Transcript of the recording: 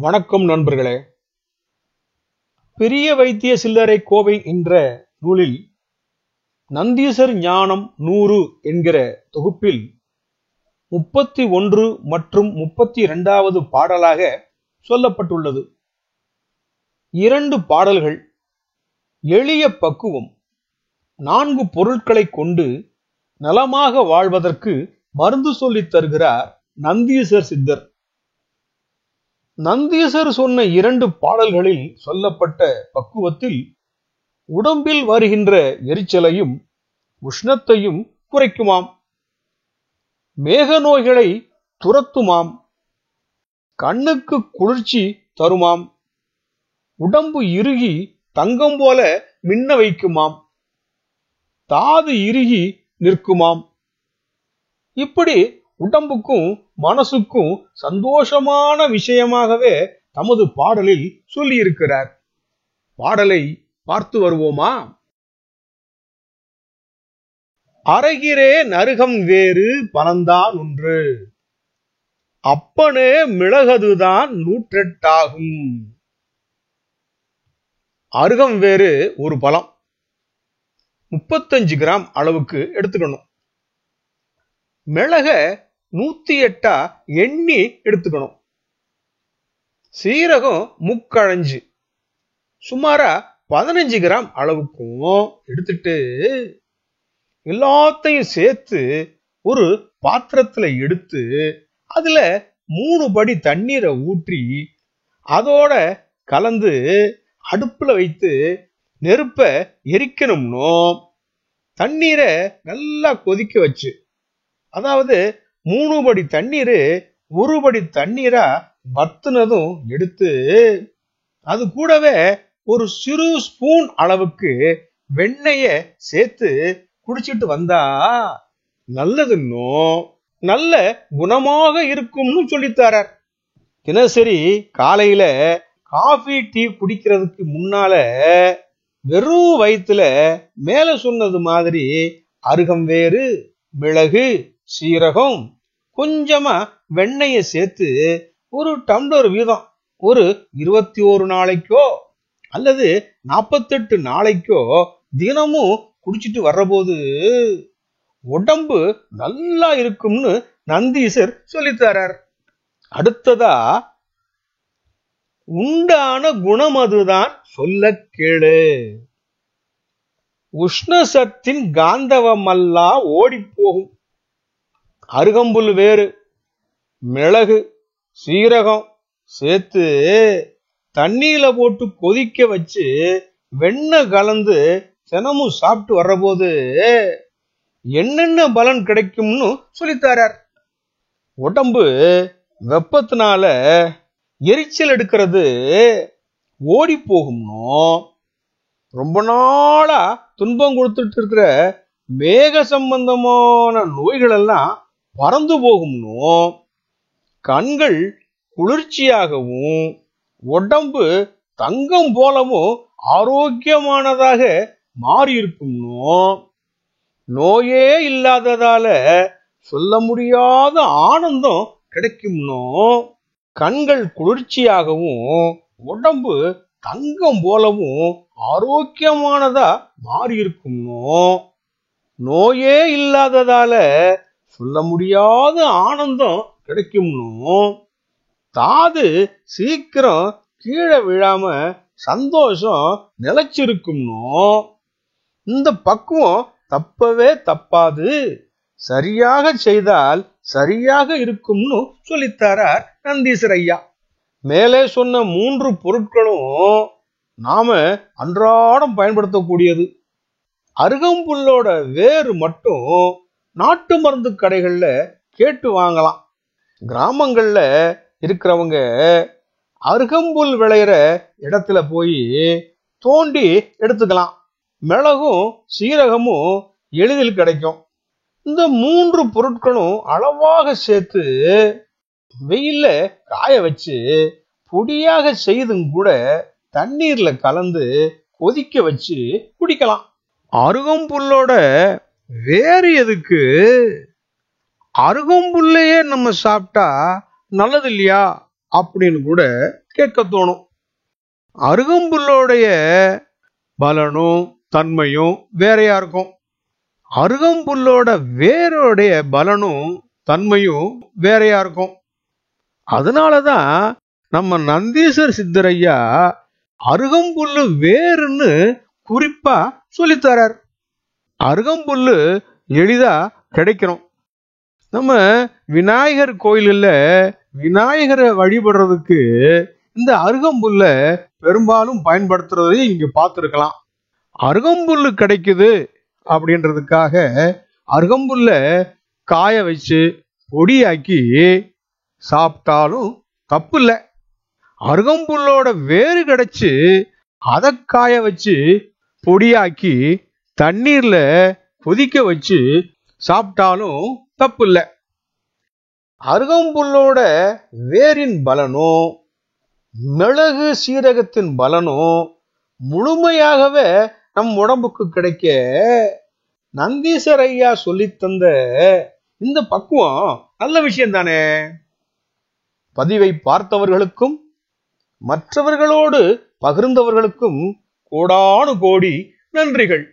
வணக்கம் நண்பர்களே. பெரிய வைத்திய சில்லறை கோவை என்ற நூலில் நந்தீசர் ஞானம் 100 என்கிற தொகுப்பில் 31 மற்றும் 32வது பாடலாக சொல்லப்பட்டுள்ளது. 2 பாடல்கள் எளிய பக்குவம், 4 பொருட்களை கொண்டு நலமாக வாழ்வதற்கு மருந்து சொல்லித் தருகிறார் நந்தீசர் சித்தர். நந்தீசர் சொன்ன 2 பாடல்களில் சொல்லப்பட்ட பக்குவத்தில் உடம்பில் வருகின்ற எரிச்சலையும் உஷ்ணத்தையும் குறைக்குமாம், மேக நோய்களை துரத்துமாம், கண்ணுக்கு குளிர்ச்சி தருமாம், உடம்பு இறுகி தங்கம் போல மின்ன வைக்குமாம், தாது இறுகி நிற்குமாம். இப்படி உடம்புக்கும் மனசுக்கும் சந்தோஷமான விஷயமாகவே தமது பாடலில் சொல்லியிருக்கிறார். பாடலை பார்த்து வருவோமா? அறகிறே நருகம் வேறு பலந்தான் ஒன்று, அப்பனே மிளகதுதான் 108 அருகம் வேறு ஒரு பழம் 35 கிராம் அளவுக்கு எடுத்துக்கணும். மிளக 108 எண்ணி எடுத்துக்கணும். சீரகம் முக்கழஞ்சு சுமாரா 15 கிராம் அளவுக்கும் எடுத்துட்டு எல்லாத்தையும் சேர்த்து ஒரு பாத்திரத்துல எடுத்து அதுல 3 படி தண்ணீரை ஊற்றி அதோட கலந்து அடுப்புல வைத்து நெருப்ப எரிக்கணும்னோ, தண்ணீரை நல்லா கொதிக்க வச்சு, அதாவது 3 படி தண்ணீர் 1 படி தண்ணீரா வத்துனதும் எடுத்து அது கூடவே ஒரு சிறு ஸ்பூன் அளவுக்கு வெண்ணெய சேர்த்து குடிச்சிட்டு வந்தா நல்லதுன்னோ, நல்ல குணமாக இருக்கும்னு சொல்லித்தாரார். தினசரி காலையில காஃபி டீ குடிக்கிறதுக்கு முன்னால வெறும் வயிற்றுல மேல சொன்னது மாதிரி அருகம் வேறு, மிளகு, சீரகம், கொஞ்சமா வெண்ணெய சேர்த்து ஒரு டம்ளர் வீதம் ஒரு 21 நாளைக்கோ அல்லது 48 நாளைக்கோ தினமும் குடிச்சிட்டு வர்றபோது உடம்பு நல்லா இருக்கும்னு நந்தீசர் சொல்லித்தரார். அடுத்ததா உண்டான குணம் அதுதான் சொல்ல கேளு, உஷ்ணசத்தின் காந்தவமல்லா ஓடி போகும். அருகம்புல் வேறு, மிளகு, சீரகம் சேர்த்து தண்ணீர்ல போட்டு கொதிக்க வச்சு வெண்ணெய் கலந்து தினமும் சாப்பிட்டு வர்றபோது என்னென்ன பலன் கிடைக்கும்னு சொல்லித்தாரார். உடம்பு வெப்பத்தினால எரிச்சல் எடுக்கிறது ஓடி போகும்னோ, ரொம்ப நாளா துன்பம் கொடுத்துட்டு இருக்கிற மேக சம்பந்தமான நோய்கள் எல்லாம் பறந்து போகும்னோ, கண்கள் குளிர்ச்சியாகவும் உடம்பு தங்கம் போலவும் ஆரோக்கியமானதாக மாறி இருக்கும்னோ, நோயே இல்லாததால சொல்ல முடியாத ஆனந்தம் கிடைக்கும்னோ, கண்கள் குளிர்ச்சியாகவும் உடம்பு தங்கம் போலவும் ஆரோக்கியமானதா மாறி இருக்கும்னோ, நோயே இல்லாததால சொல்ல முடியாத ஆனந்தம் கிடைக்கும்னோ, தாது சீக்கிரம் கீழே விழாம சந்தோஷம் நிலைச்சிருக்கும்னோ, இந்த பக்குவம் தப்பவே தப்பாது, சரியாக செய்தால் சரியாக இருக்கும்னு சொல்லித்தாரார் நந்தீசர் ஐயா. மேலே சொன்ன 3 பொருட்களும் நாம அன்றாடம் பயன்படுத்தக்கூடியது. அருகம்புல்லோட வேறு மட்டும் நாட்டு மருந்து கடைகள்ல கேட்டு வாங்கலாம். கிராமங்கள்ல இருக்கிறவங்க அருகம்புல் விளையிற இடத்துல போய் தோண்டி எடுத்துக்கலாம். மிளகும் சீரகமும் எளிதில் கிடைக்கும். இந்த 3 பொருட்களும் அளவாக சேர்த்து வெயில்ல காய வச்சு பொடியாக செய்தும் கூட தண்ணீர்ல கலந்து கொதிக்க வச்சு குடிக்கலாம். அருகம்புல்லோட வேறு எதுக்கு? அருகம்புல்லையே நம்ம சாப்பிட்டா நல்லது இல்லையா அப்படின்னு கூட கேட்க தோணும். அருகம்புல்லோடைய பலனும் தன்மையும் வேறையா இருக்கும். அருகம்புல்லோட வேரோடைய பலனும் தன்மையும் வேறையா இருக்கும். அதனாலதான் நம்ம நந்தீசர் சித்தரையா அருகம்புல்லு வேறுன்னு குறிப்பா சொல்லித்தரார். அருகம்புல்லு எளிதா கிடைக்கணும். நம்ம விநாயகர் கோயிலில் விநாயகரை வழிபடுறதுக்கு இந்த அருகம்புல்ல பெரும்பாலும் பயன்படுத்துறதை இங்க பார்த்துருக்கலாம். அருகம்புல்லு கிடைக்குது அப்படின்றதுக்காக அருகம்புல்ல காய வச்சு பொடியாக்கி சாப்பிட்டாலும் தப்பு இல்லை. அருகம்புல்லோட வேறு கிடைச்சு அதை காய வச்சு பொடியாக்கி தண்ணீர்ல கொதிக்க வச்சு சாப்பிட்டாலும் தப்பு இல்லை. அருகம்புல்லோட வேரின் பலனும் மிளகு சீரகத்தின் பலனும் முழுமையாகவே நம் உடம்புக்கு கிடைக்க நந்தீசர் ஐயா சொல்லி தந்த இந்த பக்குவம் நல்ல விஷயம் தானே. பதிவை பார்த்தவர்களுக்கும் மற்றவர்களோடு பகிர்ந்தவர்களுக்கும் கோடானு கோடி நன்றிகள்.